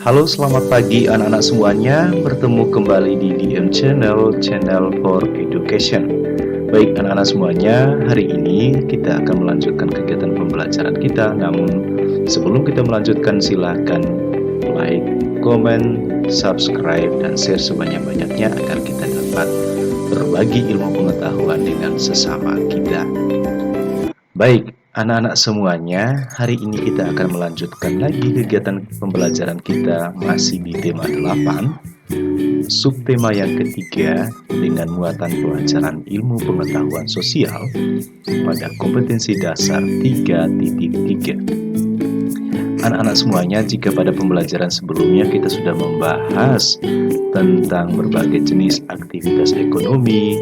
Halo, selamat pagi anak-anak semuanya. Bertemu kembali di DM Channel, Channel for Education. Baik anak-anak semuanya, hari ini kita akan melanjutkan kegiatan pembelajaran kita. Namun sebelum kita melanjutkan, silahkan like, comment, subscribe, dan share sebanyak-banyaknya agar kita dapat berbagi ilmu pengetahuan dengan sesama kita. Baik, anak-anak semuanya, hari ini kita akan melanjutkan lagi kegiatan pembelajaran kita masih di tema 8, subtema yang ketiga dengan muatan pelajaran ilmu pengetahuan sosial pada kompetensi dasar 3.3. Anak-anak semuanya, jika pada pembelajaran sebelumnya kita sudah membahas tentang berbagai jenis aktivitas ekonomi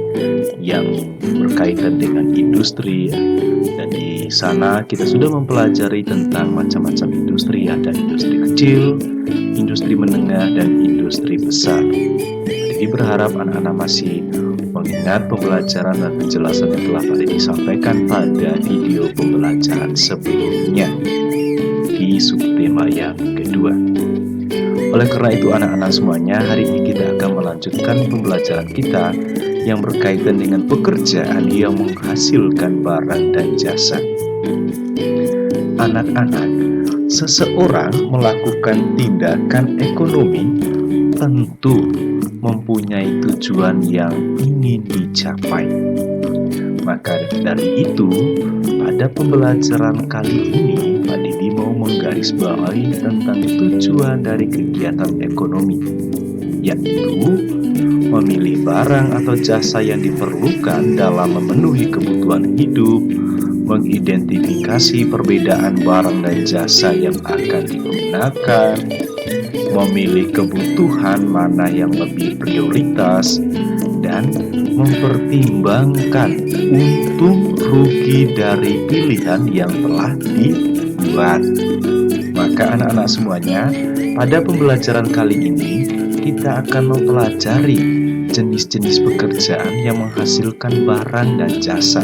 yang berkaitan dengan industri, dan di sana kita sudah mempelajari tentang macam-macam industri, ada industri kecil, industri menengah, dan industri besar. Jadi berharap anak-anak masih mengingat pembelajaran dan penjelasan yang telah tadi disampaikan pada video pembelajaran sebelumnya di subtema yang kedua. Oleh karena itu anak-anak semuanya, hari ini kita akan melanjutkan pembelajaran kita yang berkaitan dengan pekerjaan yang menghasilkan barang dan jasa. Anak-anak, seseorang melakukan tindakan ekonomi tentu mempunyai tujuan yang ingin dicapai. Maka dari itu, pada pembelajaran kali ini, Pak Didi mau menggarisbawahi tentang tujuan dari kegiatan ekonomi, yaitu memilih barang atau jasa yang diperlukan dalam memenuhi kebutuhan hidup, mengidentifikasi perbedaan barang dan jasa yang akan digunakan, memilih kebutuhan mana yang lebih prioritas, dan mempertimbangkan untung rugi dari pilihan yang telah dibuat. Maka anak-anak semuanya, pada pembelajaran kali ini kita akan mempelajari jenis-jenis pekerjaan yang menghasilkan barang dan jasa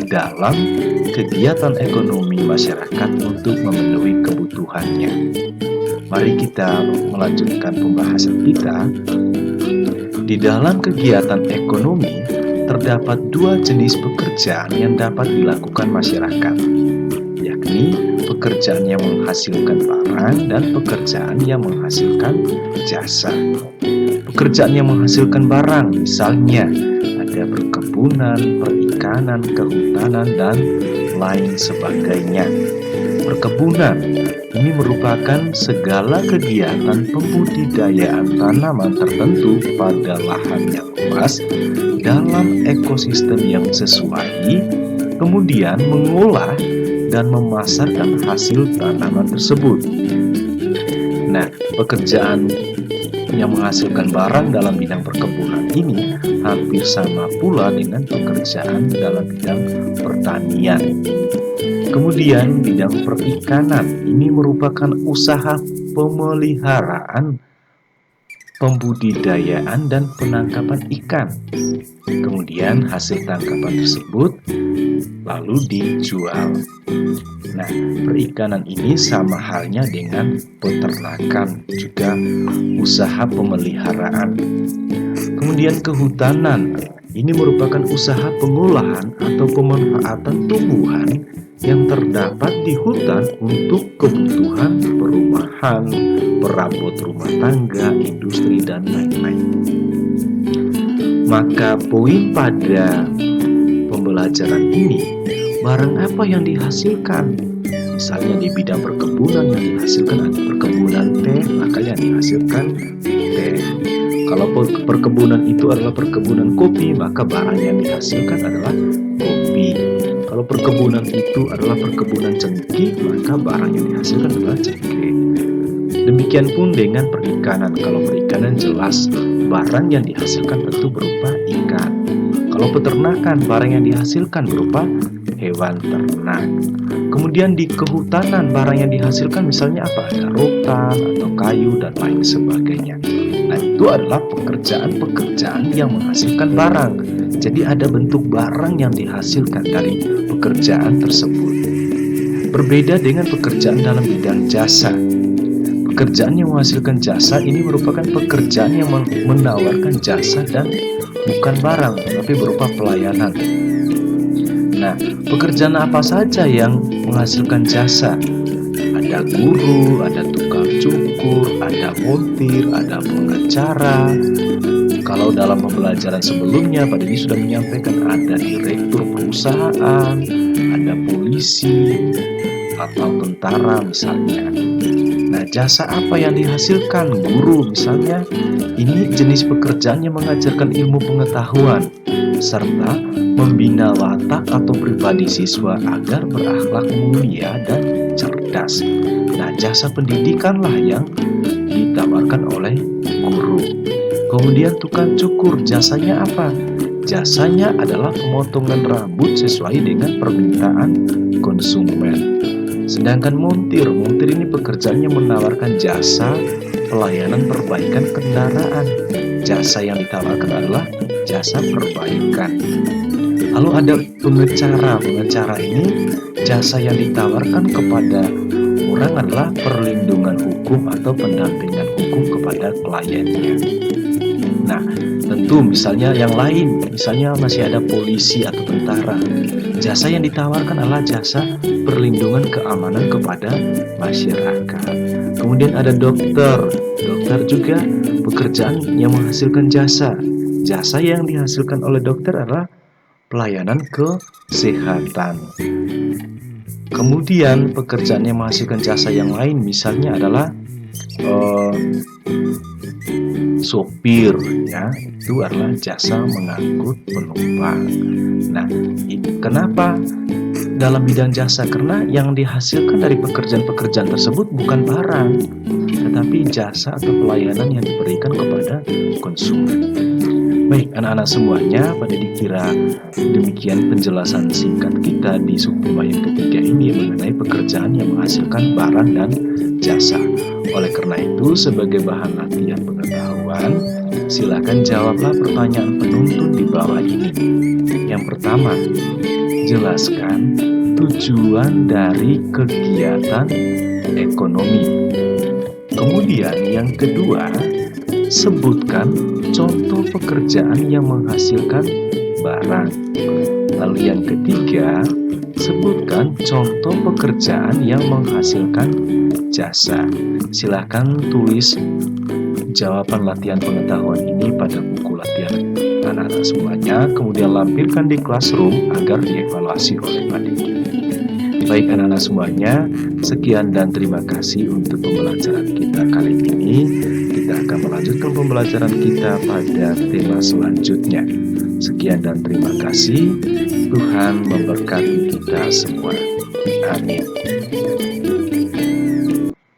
dalam kegiatan ekonomi masyarakat untuk memenuhi kebutuhannya. Mari kita melanjutkan pembahasan kita. Di dalam kegiatan ekonomi, terdapat dua jenis pekerjaan yang dapat dilakukan masyarakat, yakni pekerjaan yang menghasilkan barang dan pekerjaan yang menghasilkan jasa. Pekerjaan yang menghasilkan barang, misalnya ada perkebunan, perikanan, kehutanan, dan lain sebagainya. Perkebunan ini merupakan segala kegiatan pembudidayaan tanaman tertentu pada lahan yang luas dalam ekosistem yang sesuai, kemudian mengolah dan memasarkan hasil tanaman tersebut. Nah, pekerjaan yang menghasilkan barang dalam bidang perkebunan ini hampir sama pula dengan pekerjaan dalam bidang pertanian. Kemudian bidang perikanan ini merupakan usaha pemeliharaan, pembudidayaan, dan penangkapan ikan. Kemudian hasil tangkapan tersebut lalu dijual. Nah, perikanan ini sama halnya dengan peternakan, juga usaha pemeliharaan. Kemudian kehutanan ini merupakan usaha pengolahan atau pemanfaatan tumbuhan yang terdapat di hutan untuk kebutuhan perumahan, perabot rumah tangga, industri, dan lain-lain. Maka poin pada pembelajaran ini, barang apa yang dihasilkan? Misalnya di bidang perkebunan yang dihasilkan ada perkebunan teh, maka yang dihasilkan teh. Kalau perkebunan itu adalah perkebunan kopi, maka barang yang dihasilkan adalah kopi. Kalau perkebunan itu adalah perkebunan cengkeh, maka barang yang dihasilkan adalah cengkeh. Demikian pun dengan perikanan. Kalau perikanan jelas barang yang dihasilkan tentu berupa ikan. Kalau peternakan, barang yang dihasilkan berupa hewan ternak. Kemudian di kehutanan, barang yang dihasilkan misalnya apa? Ada rotan atau kayu dan lain sebagainya. Nah, itu adalah pekerjaan-pekerjaan yang menghasilkan barang. Jadi ada bentuk barang yang dihasilkan dari pekerjaan tersebut. Berbeda dengan pekerjaan dalam bidang jasa. pekerjaan yang menghasilkan jasa ini merupakan pekerjaan yang menawarkan jasa dan bukan barang, tapi berupa pelayanan. Nah, pekerjaan apa saja yang menghasilkan jasa? Ada guru, ada tukang cukur, ada montir, ada pengacara. Kalau dalam pembelajaran sebelumnya, Pak Didi sudah menyampaikan ada direktur perusahaan, ada polisi, atau tentara misalnya. Nah, jasa apa yang dihasilkan? Guru misalnya, ini jenis pekerjaan yang mengajarkan ilmu pengetahuan serta membina watak atau pribadi siswa agar berakhlak mulia dan cerdas. Nah, jasa pendidikanlah yang ditawarkan oleh guru. Kemudian tukang cukur, jasanya apa? Jasanya adalah pemotongan rambut sesuai dengan permintaan konsumen. Sedangkan montir ini pekerjaannya menawarkan jasa pelayanan perbaikan kendaraan. Jasa yang ditawarkan adalah jasa perbaikan. Lalu ada pengacara ini jasa yang ditawarkan kepada orang adalah perlindungan hukum atau pendampingan hukum kepada kliennya. Nah, tentu misalnya yang lain, misalnya masih ada polisi atau tentara. Jasa yang ditawarkan adalah jasa perlindungan keamanan kepada masyarakat. Kemudian ada dokter juga pekerjaan yang menghasilkan jasa. Jasa yang dihasilkan oleh dokter adalah pelayanan kesehatan. Kemudian pekerjaan yang menghasilkan jasa yang lain misalnya adalah sopir, ya, itu adalah jasa mengangkut penumpang. Nah, kenapa dalam bidang jasa? Karena yang dihasilkan dari pekerjaan-pekerjaan tersebut bukan barang, tetapi jasa atau pelayanan yang diberikan kepada konsumen. Baik, anak-anak semuanya, pada dikira demikian penjelasan singkat kita di subtema yang ketiga ini mengenai pekerjaan yang menghasilkan barang dan jasa. Oleh karena itu, sebagai bahan latihan pengetahuan, silakan jawablah pertanyaan penuntun di bawah ini. Yang pertama, jelaskan tujuan dari kegiatan ekonomi. Kemudian yang kedua, sebutkan contoh pekerjaan yang menghasilkan barang. Lalu yang ketiga, sebutkan contoh pekerjaan yang menghasilkan jasa. Silakan tulis jawaban latihan pengetahuan ini pada buku latihan anak-anak semuanya, kemudian lampirkan di classroom agar dievaluasi oleh Pak Didi. Baik anak-anak semuanya, sekian dan terima kasih untuk pembelajaran kita kali ini. Kita akan melanjutkan pembelajaran kita pada tema selanjutnya. Sekian dan terima kasih. Tuhan memberkati kita semua. Amin.